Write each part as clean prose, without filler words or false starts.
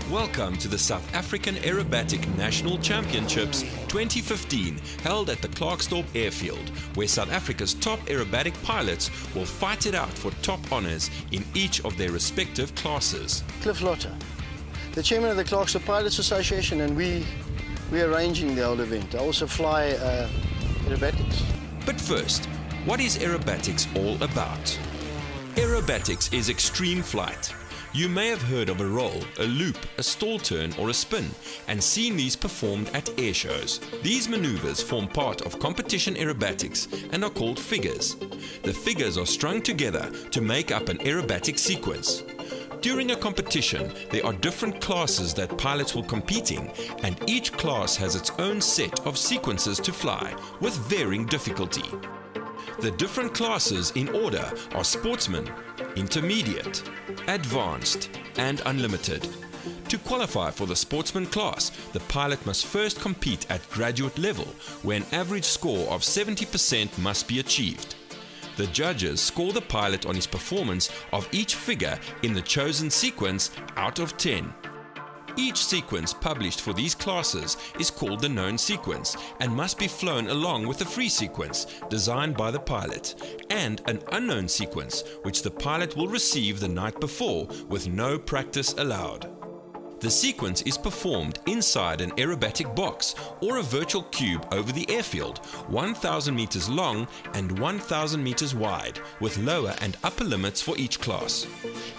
Welcome to the South African Aerobatic National Championships 2015, held at the Klerksdorp Airfield, where South Africa's top aerobatic pilots will fight it out for top honours in each of their respective classes. Cliff Lotter, the chairman of the Klerksdorp Pilots Association, and we're arranging the whole event. I also fly aerobatics. But first, what is aerobatics all about? Aerobatics is extreme flight. You may have heard of a roll, a loop, a stall turn or a spin and seen these performed at air shows. These maneuvers form part of competition aerobatics and are called figures. The figures are strung together to make up an aerobatic sequence. During a competition, there are different classes that pilots will compete in, and each class has its own set of sequences to fly with varying difficulty. The different classes in order are sportsman, intermediate, advanced and unlimited. To qualify for the sportsman class, the pilot must first compete at graduate level, where an average score of 70% must be achieved. The judges score the pilot on his performance of each figure in the chosen sequence out of 10. Each sequence published for these classes is called the known sequence and must be flown along with a free sequence designed by the pilot and an unknown sequence which the pilot will receive the night before with no practice allowed. The sequence is performed inside an aerobatic box or a virtual cube over the airfield, 1,000 meters long and 1,000 meters wide, with lower and upper limits for each class.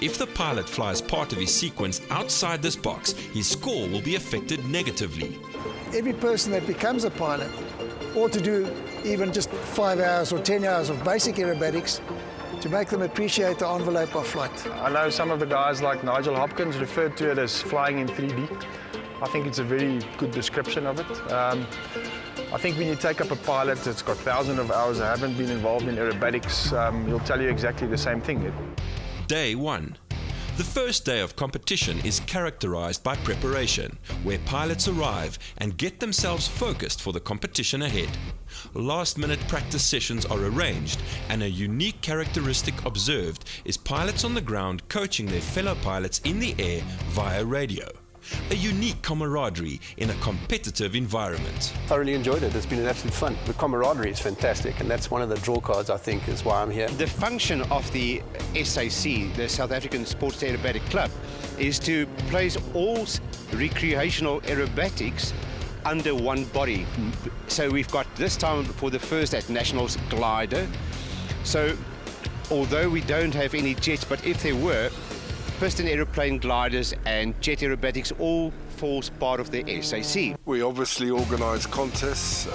If the pilot flies part of his sequence outside this box, his score will be affected negatively. Every person that becomes a pilot ought to do even just 5 hours or 10 hours of basic aerobatics to make them appreciate the envelope of flight. I know some of the guys like Nigel Hopkins referred to it as flying in 3D. I think it's a very good description of it. I think when you take up a pilot that's got thousands of hours that haven't been involved in aerobatics, he'll tell you exactly the same thing. Day 1. The first day of competition is characterized by preparation, where pilots arrive and get themselves focused for the competition ahead. Last-minute practice sessions are arranged, and a unique characteristic observed is pilots on the ground coaching their fellow pilots in the air via radio. A unique camaraderie in a competitive environment. Thoroughly enjoyed it. It's been an absolute fun. The camaraderie is fantastic, and that's one of the draw cards, I think, is why I'm here. The function of the SAC, the South African Sports Aerobatic Club, is to place all recreational aerobatics under one body. So we've got this time for the first at Nationals glider. So although we don't have any jets, but if there were, piston aeroplane gliders and jet aerobatics all forms part of the SAC. We obviously organise contests.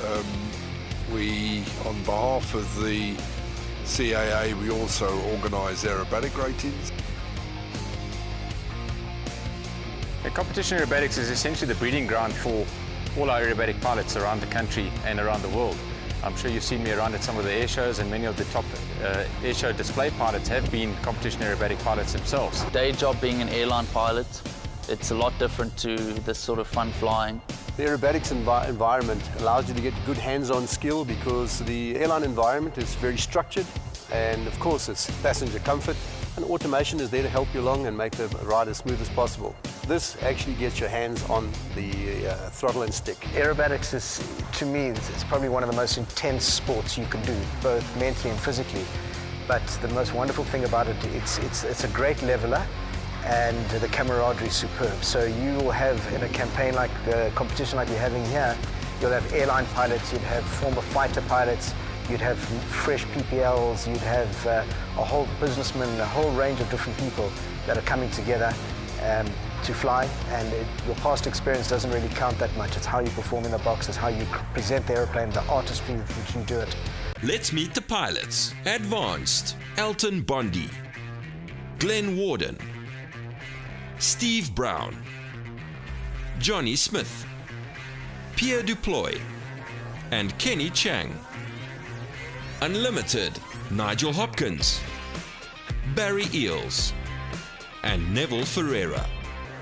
We, on behalf of the CAA, we also organise aerobatic ratings. Competition aerobatics is essentially the breeding ground for all our aerobatic pilots around the country and around the world. I'm sure you've seen me around at some of the air shows, and many of the top air show display pilots have been competition aerobatic pilots themselves. Day job being an airline pilot, it's a lot different to this sort of fun flying. The aerobatics environment allows you to get good hands-on skill because the airline environment is very structured, and of course it's passenger comfort, and automation is there to help you along and make the ride as smooth as possible. This actually gets your hands on the throttle and stick. Aerobatics is, to me, it's probably one of the most intense sports you can do, both mentally and physically. But the most wonderful thing about it, it's a great leveler, and the camaraderie is superb. So you will have, in a campaign like the competition like we're having here, you'll have airline pilots, you'd have former fighter pilots, you'd have fresh PPLs, you'd have a whole businessman, a whole range of different people that are coming together to fly, and your past experience doesn't really count that much. It's how you perform in the box, it's how you present the aeroplane, the artistry with which you do it. Let's meet the pilots. Advanced, Elton Bondi, Glenn Warden, Steve Brown, Johnny Smith, Pierre Duploy, and Kenny Chang. Unlimited, Nigel Hopkins, Barry Eels, and Neville Ferreira.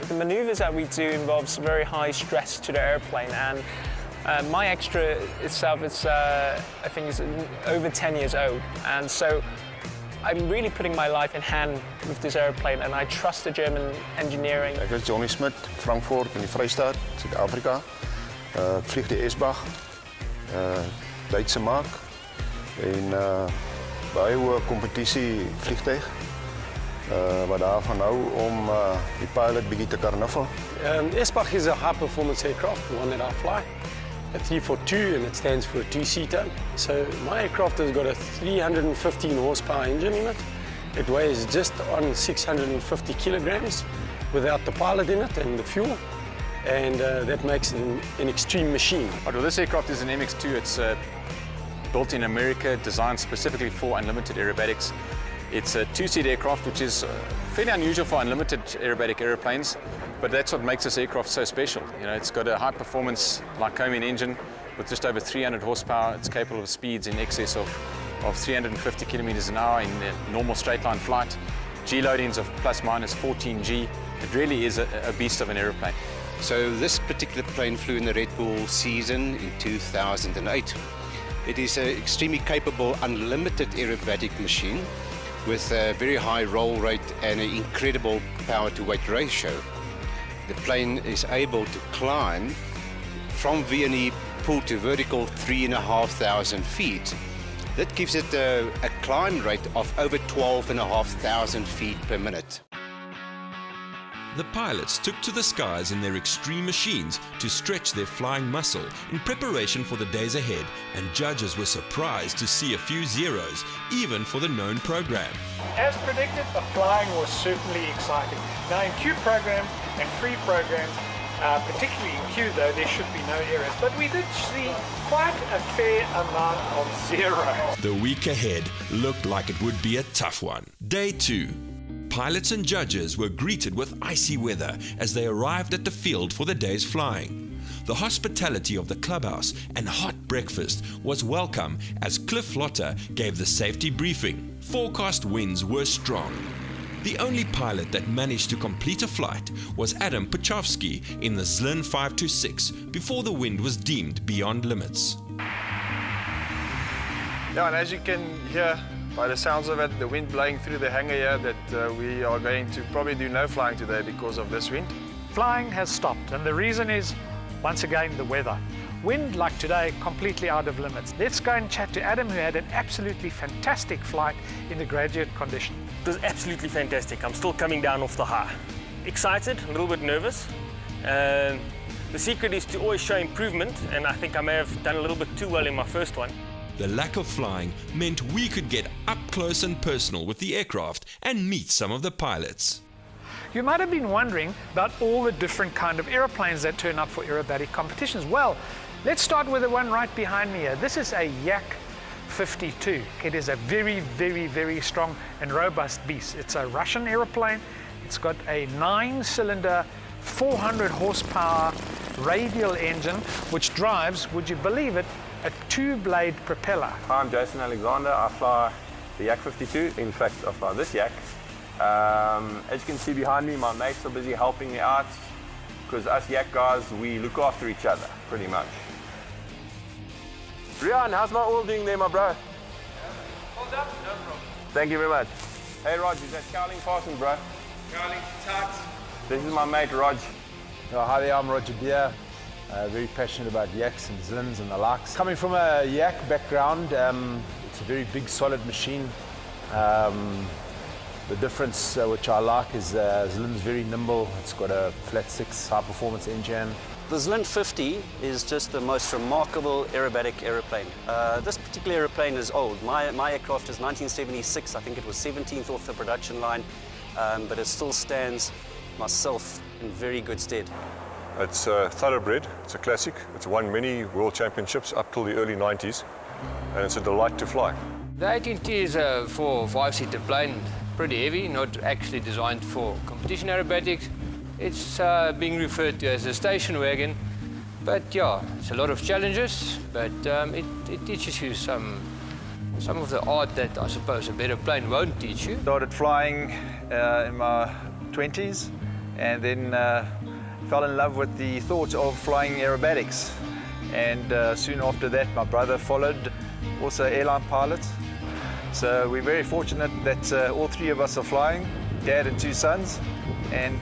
The manoeuvres that we do involves very high stress to the airplane, and my extra itself is, I think, is over 10 years old, and so I'm really putting my life in hand with this airplane, and I trust the German engineering. Ek is Johnny Smit, Frankfurt in die Vrystaat, Suid-Afrika. Ek vlieg die S-Bach, Duitse maak en baie hoë kompetisie vliegtuig. Wat daarvan hou om die pilot bietjie te karnuffel. S-Bach is a high-performance aircraft, the one that I fly. A 342, and it stands for a two-seater. So my aircraft has got a 315 horsepower engine in it. It weighs just on 650 kilograms without the pilot in it and the fuel. And that makes it an extreme machine. Well, this aircraft is an MX-2. It's built in America, designed specifically for unlimited aerobatics. It's a two-seat aircraft, which is fairly unusual for unlimited aerobatic airplanes, but that's what makes this aircraft so special. You know, it's got a high-performance Lycoming engine with just over 300 horsepower. It's capable of speeds in excess of 350 kilometers an hour in normal straight-line flight. G-loadings of plus minus 14 G. It really is a beast of an aeroplane. So this particular plane flew in the Red Bull season in 2008. It is an extremely capable unlimited aerobatic machine with a very high roll rate and an incredible power-to-weight ratio. The plane is able to climb from V&E pool to vertical 3,500 feet. That gives it a climb rate of over 12,500 feet per minute. The pilots took to the skies in their extreme machines to stretch their flying muscle in preparation for the days ahead, and judges were surprised to see a few zeros, even for the known program. As predicted, the flying was certainly exciting. Now in Q programs and free programs, particularly in Q though, there should be no errors, but we did see quite a fair amount of zeros. The week ahead looked like it would be a tough one. Day 2. Pilots and judges were greeted with icy weather as they arrived at the field for the day's flying. The hospitality of the clubhouse and hot breakfast was welcome as Cliff Lotter gave the safety briefing. Forecast winds were strong. The only pilot that managed to complete a flight was Adam Pachowski in the Zlin 526 before the wind was deemed beyond limits. Yeah, and as you can hear by the sounds of it, the wind blowing through the hangar here, that we are going to probably do no flying today because of this wind. Flying has stopped, and the reason is, once again, the weather. Wind, like today, completely out of limits. Let's go and chat to Adam, who had an absolutely fantastic flight in the graduate condition. It was absolutely fantastic. I'm still coming down off the high. Excited, a little bit nervous. The secret is to always show improvement, and I think I may have done a little bit too well in my first one. The lack of flying meant we could get up close and personal with the aircraft and meet some of the pilots. You might have been wondering about all the different kind of airplanes that turn up for aerobatic competitions. Well, let's start with the one right behind me here. This is a Yak 52. It is a very, very, very strong and robust beast. It's a Russian airplane. It's got a 9-cylinder, 400 horsepower radial engine, which drives, would you believe it, a 2-blade propeller. Hi, I'm Jason Alexander. I fly the Yak 52. In fact, I fly this Yak. As you can see behind me, my mates are busy helping me out because us Yak guys, we look after each other, pretty much. Rian, how's my oil doing there, my bro? Hold up, no problem. Thank you very much. Hey, Rog, is that cowling fastened, bro? Cowling tight. This is my mate, Rog. Hi there, I'm Roger Beer. Very passionate about yaks and zlins and the likes. Coming from a yak background, it's a very big, solid machine. The difference which I like is Zlin's very nimble. It's got a flat 6 high-performance engine. The Zlin 50 is just the most remarkable aerobatic aeroplane. This particular aeroplane is old. My aircraft is 1976. I think it was 17th off the production line, but it still stands myself in very good stead. It's thoroughbred, it's a classic. It's won many world championships up till the early 90s, and it's a delight to fly. The 18T is a 4-5-seater plane, pretty heavy, not actually designed for competition aerobatics. It's being referred to as a station wagon, but yeah, it's a lot of challenges, but it teaches you some of the art that I suppose a better plane won't teach you. Started flying in my 20s, and then fell in love with the thought of flying aerobatics. And soon after that, my brother followed, also airline pilot. So we're very fortunate that all three of us are flying, dad and two sons, and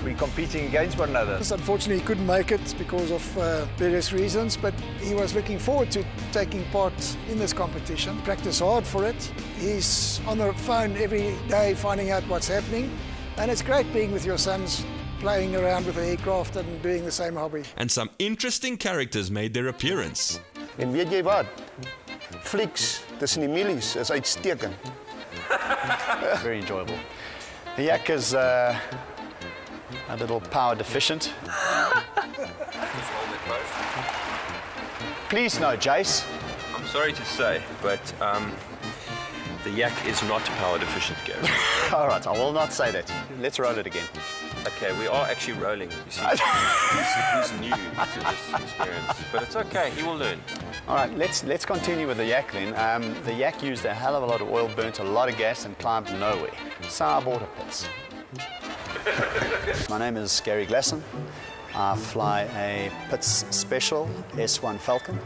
we're competing against one another. Unfortunately, he couldn't make it because of various reasons, but he was looking forward to taking part in this competition. Practice hard for it. He's on the phone every day finding out what's happening, and it's great being with your sons, playing around with the aircraft and doing the same hobby. And some interesting characters made their appearance. En weet jy wat? Flieks tussen die milies is uitstekend. Very enjoyable. The yak is a little power deficient. Please no, Jace. I'm sorry to say, but the yak is not power deficient, Gary. All right, I will not say that. Let's roll it again. Okay, we are actually rolling. You see, he's new to this experience, but it's okay. He will learn. All right, let's continue with the yak then. The yak used a hell of a lot of oil, burnt a lot of gas, and climbed nowhere. So I bought a pits. My name is Gary Glasson. I fly a Pitts Special S1 Falcon,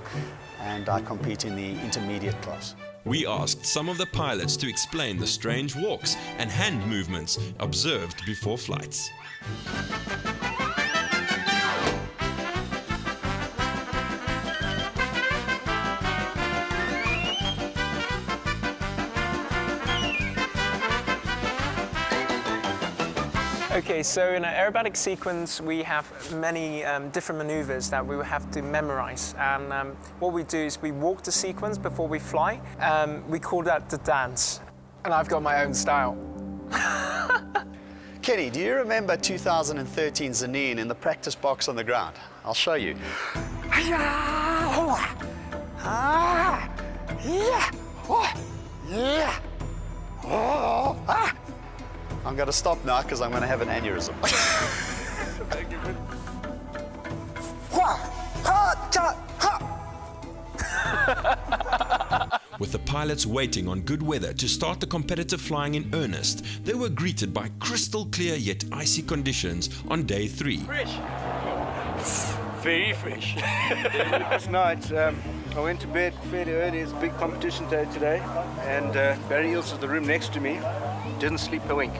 and I compete in the intermediate class. We asked some of the pilots to explain the strange walks and hand movements observed before flights. Okay, so in an aerobatic sequence we have many different maneuvers that we will have to memorize, and what we do is we walk the sequence before we fly. We call that the dance, and I've got my own style. Kenny, do you remember 2013 Zanin in the practice box on the ground? I'll show you. I'm going to stop now because I'm going to have an aneurysm. With the pilots waiting on good weather to start the competitive flying in earnest, they were greeted by crystal clear yet icy conditions on day 3. Fresh. Very fresh. Last night, I went to bed fairly early. It's a big competition day today, and Barry Eels is the room next to me. Didn't sleep a wink.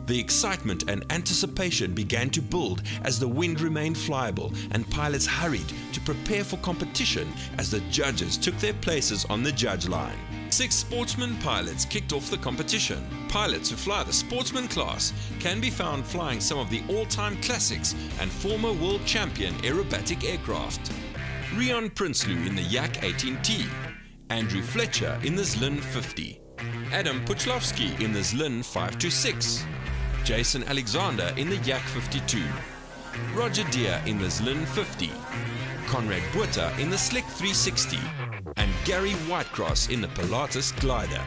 The excitement and anticipation began to build as the wind remained flyable and pilots hurried to prepare for competition as the judges took their places on the judge line. 6 sportsman pilots kicked off the competition. Pilots who fly the sportsman class can be found flying some of the all-time classics and former world champion aerobatic aircraft. Rian Prinsloo in the Yak 18T, Andrew Fletcher in the Zlin 50, Adam Puchlovsky in the Zlin 526, Jason Alexander in the Yak 52, Roger Deere in the Zlin 50, Conrad Buerta in the Slick 360, and Gary Whitecross in the Pilatus Glider.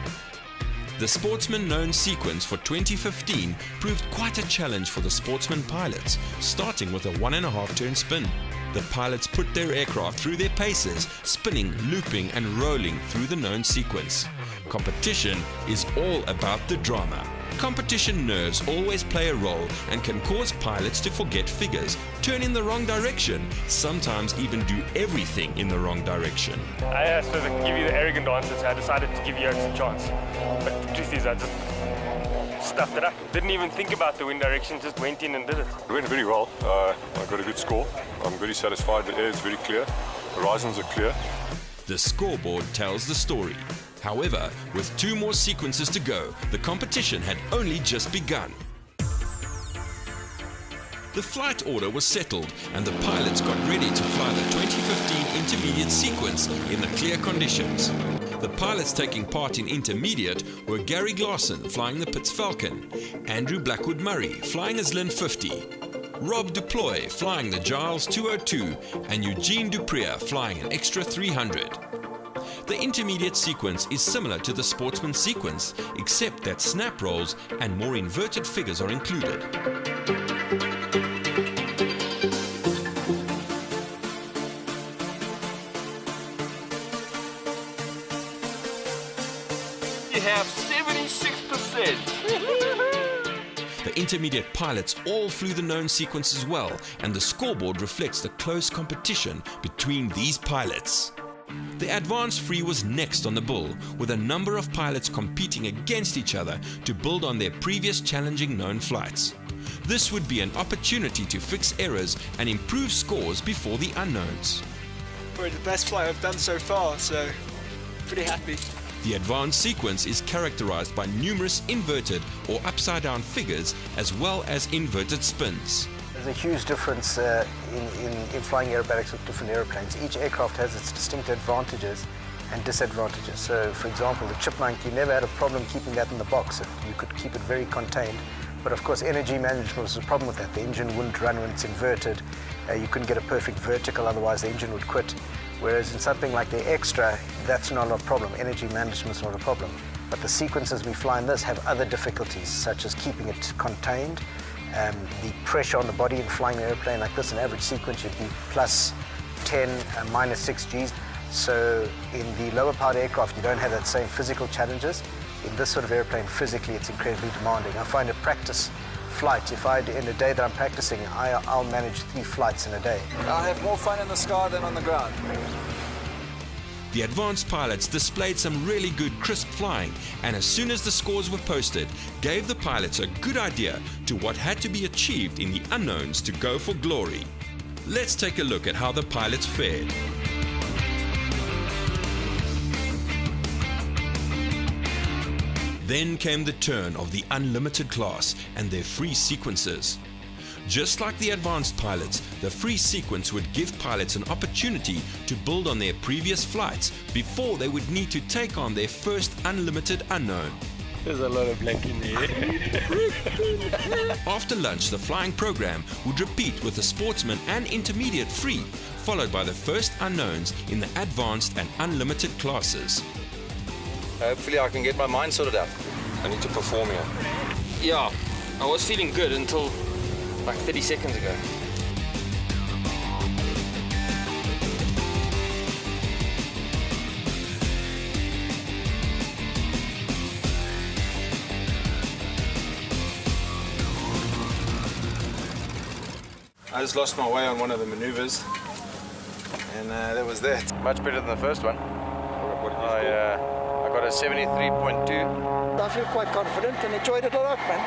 The sportsman known sequence for 2015 proved quite a challenge for the sportsman pilots, starting with a 1.5 turn spin. The pilots put their aircraft through their paces, spinning, looping and rolling through the known sequence. Competition is all about the drama. Competition nerves always play a role and can cause pilots to forget figures, turn in the wrong direction, sometimes even do everything in the wrong direction. I asked her to give you the arrogant answer, so I decided to give you a chance. But the truth is, I just stuffed it up. Didn't even think about the wind direction, just went in and did it. It went very well. I got a good score. I'm very satisfied. The air is very clear. The horizons are clear. The scoreboard tells the story. However, with 2 more sequences to go, the competition had only just begun. The flight order was settled and the pilots got ready to fly the 2015 intermediate sequence in the clear conditions. The pilots taking part in intermediate were Gary Glasson flying the Pitts Falcon, Andrew Blackwood Murray flying a Zlin 50, Rob Duploy flying the Giles 202, and Eugene Dupria flying an Extra 300. The intermediate sequence is similar to the sportsman sequence, except that snap rolls and more inverted figures are included. You have 76%. The intermediate pilots all flew the known sequence as well, and the scoreboard reflects the close competition between these pilots. The advanced free was next on the bill, with a number of pilots competing against each other to build on their previous challenging known flights. This would be an opportunity to fix errors and improve scores before the unknowns. Probably the best flight I've done so far, so pretty happy. The advanced sequence is characterized by numerous inverted or upside down figures as well as inverted spins. There's a huge difference in flying aerobatics with different airplanes. Each aircraft has its distinct advantages and disadvantages. So, for example, the Chipmunk, you never had a problem keeping that in the box. You could keep it very contained. But of course, energy management was a problem with that. The engine wouldn't run when it's inverted. You couldn't get a perfect vertical, otherwise the engine would quit. Whereas in something like the Extra, that's not a problem. Energy management's not a problem. But the sequences we fly in this have other difficulties, such as keeping it contained. The pressure on the body in flying an airplane like this, an average sequence would be plus 10, minus 6 Gs. So in the lower powered aircraft, you don't have that same physical challenges. In this sort of airplane, physically, it's incredibly demanding. I find a practice flight, in a day that I'm practicing, I'll manage 3 flights in a day. I have more fun in the sky than on the ground. The advanced pilots displayed some really good crisp flying, and as soon as the scores were posted, gave the pilots a good idea to what had to be achieved in the unknowns to go for glory. Let's take a look at how the pilots fared. Then came the turn of the unlimited class and their free sequences. Just like the advanced pilots, the free sequence would give pilots an opportunity to build on their previous flights before they would need to take on their first unlimited unknown. There's a lot of black in there. After lunch, the flying program would repeat with the sportsman and intermediate free, followed by the first unknowns in the advanced and unlimited classes. Hopefully I can get my mind sorted out. I need to perform here. Yeah, I was feeling good until like 30 seconds ago. I just lost my way on one of the maneuvers, and that was that. Much better than the first one. I got a 73.2. I feel quite confident and enjoyed it a lot, man.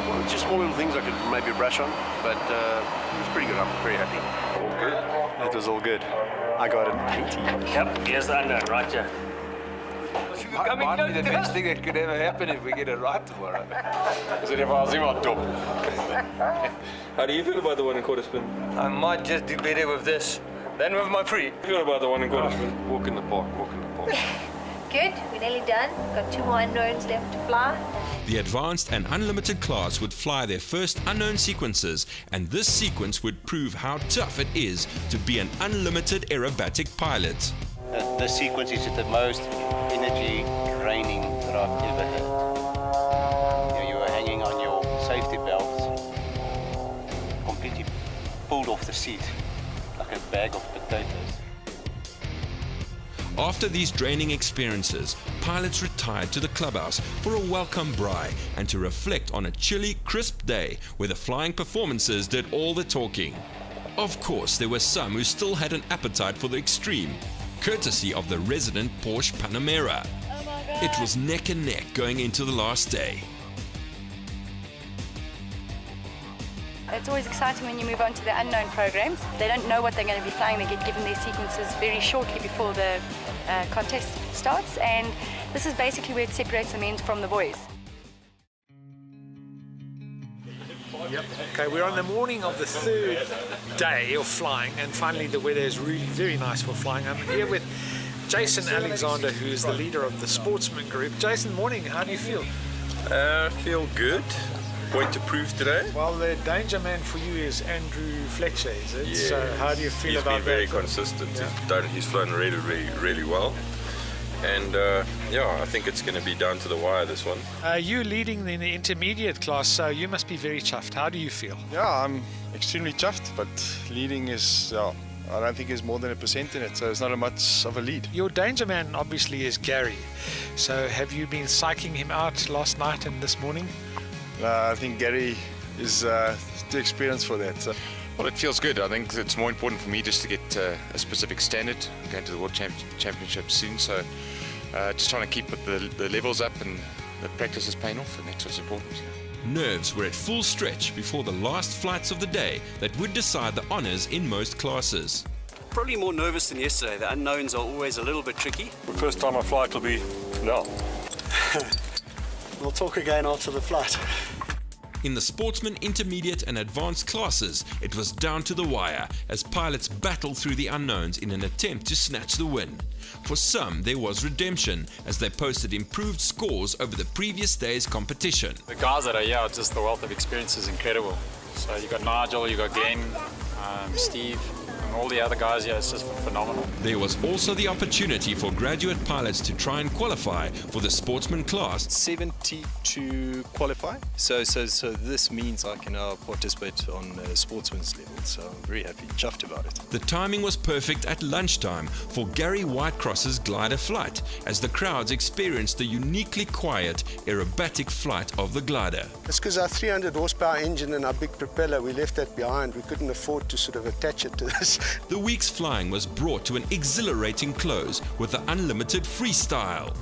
Well, it's just small little things I could maybe brush on, but it was pretty good. I'm very happy. All good? That was all good. I got an 80. Yep, here's the unknown right here. Might be the best thing that could ever happen if we get it right tomorrow. Is it ever top? How do you feel about the 1 1/4 spin? I might just do better with this than with my free. How do you feel about the 1 1/4 spin? Walk in the park, walk in the park. Good, we're nearly done. Got 2 more unknowns left to fly. The advanced and unlimited class would fly their first unknown sequences, and this sequence would prove how tough it is to be an unlimited aerobatic pilot. The sequence is the most energy draining that I've ever had. You were hanging on your safety belts, completely pulled off the seat like a bag of potatoes. After these draining experiences, pilots retired to the clubhouse for a welcome braai and to reflect on a chilly, crisp day where the flying performances did all the talking. Of course, there were some who still had an appetite for the extreme, courtesy of the resident Porsche Panamera. It was neck and neck going into the last day. It's always exciting when you move on to the unknown programs. They don't know what they're going to be flying. They get given their sequences very shortly before the contest starts, and this is basically where it separates the men from the boys. Yep. Okay, we're on the morning of the 3rd day of flying, and finally the weather is really very nice for flying. I'm here with Jason Alexander, who is the leader of the sportsman group. Jason, morning. How do you feel? I feel good. Point to prove today. Well, the danger man for you is Andrew Fletcher, is it? Yeah. So how do you feel about that? He's been very consistent. Yeah. He's flown really well. And yeah, I think it's going to be down to the wire, this one. You leading in the intermediate class, so you must be very chuffed. How do you feel? Yeah, I'm extremely chuffed, but leading is, I don't think there's more than 1% in it, so it's not a much of a lead. Your danger man obviously is Gary. So have you been psyching him out last night and this morning? I think Gary is too experienced for that. So. Well, it feels good. I think it's more important for me just to get a specific standard. I'm going to the World Championship soon, so just trying to keep the levels up and the practice is paying off, and that's what's important. Nerves were at full stretch before the last flights of the day that would decide the honours in most classes. Probably more nervous than yesterday. The unknowns are always a little bit tricky. The first time I fly, it'll be now. We'll talk again after the flight. In the sportsman, intermediate and advanced classes, it was down to the wire as pilots battled through the unknowns in an attempt to snatch the win. For some, there was redemption as they posted improved scores over the previous day's competition. The guys that are here, just the wealth of experience is incredible. So you got Nigel, you got Glenn, Steve, and all the other guys here. It's just phenomenal. There was also the opportunity for graduate pilots to try and qualify for the sportsman class. 70 to qualify, so this means I can now participate on sportsman's level, so I'm very happy, chuffed about it. The timing was perfect at lunchtime for Gary Whitecross's glider flight as the crowds experienced the uniquely quiet aerobatic flight of the glider. It's because our 300 horsepower engine and our big propeller, we left that behind. We couldn't afford to sort of attach it to this. The week's flying was brought to an exhilarating close with the unlimited freestyle.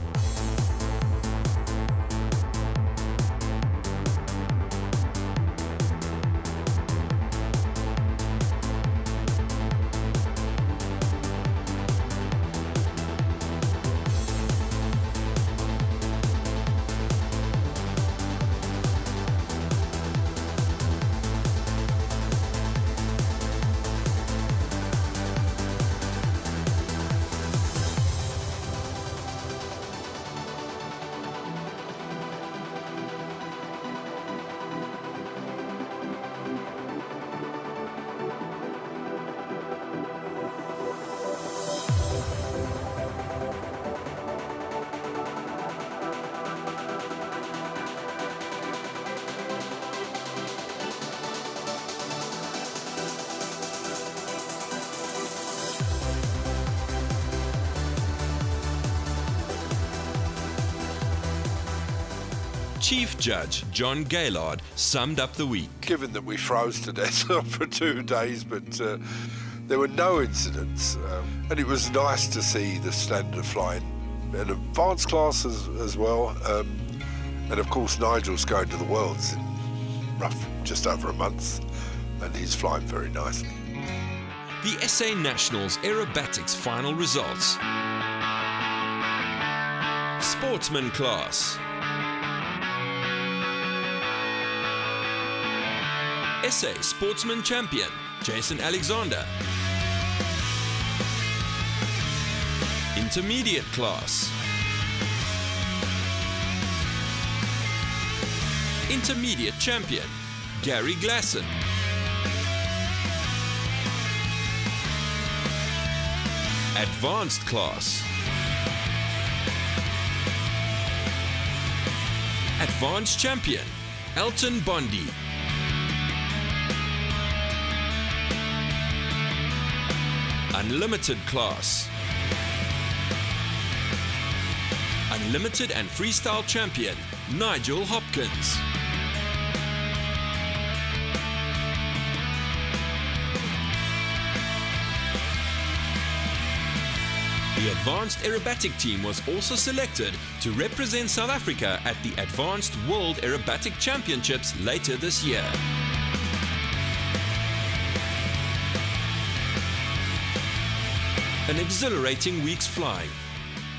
Chief Judge John Gaylord summed up the week. Given that we froze to death for 2 days, but there were no incidents, and it was nice to see the standard of flying in advanced classes as well. And of course, Nigel's going to the Worlds in just over a month, and he's flying very nicely. The SA Nationals Aerobatics final results. Sportsman class. SA Sportsman Champion, Jason Alexander. Intermediate class. Intermediate Champion, Gary Glasson. Advanced class. Advanced Champion, Elton Bondi. Unlimited class. Unlimited and Freestyle Champion, Nigel Hopkins. The Advanced Aerobatic team was also selected to represent South Africa at the Advanced World Aerobatic Championships later this year. An exhilarating week's flying,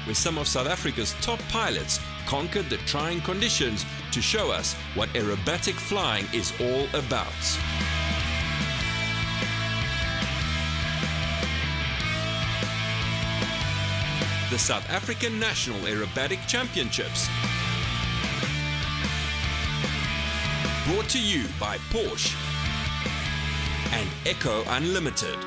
where some of South Africa's top pilots conquered the trying conditions to show us what aerobatic flying is all about. The South African National Aerobatic Championships. Brought to you by Porsche and Echo Unlimited.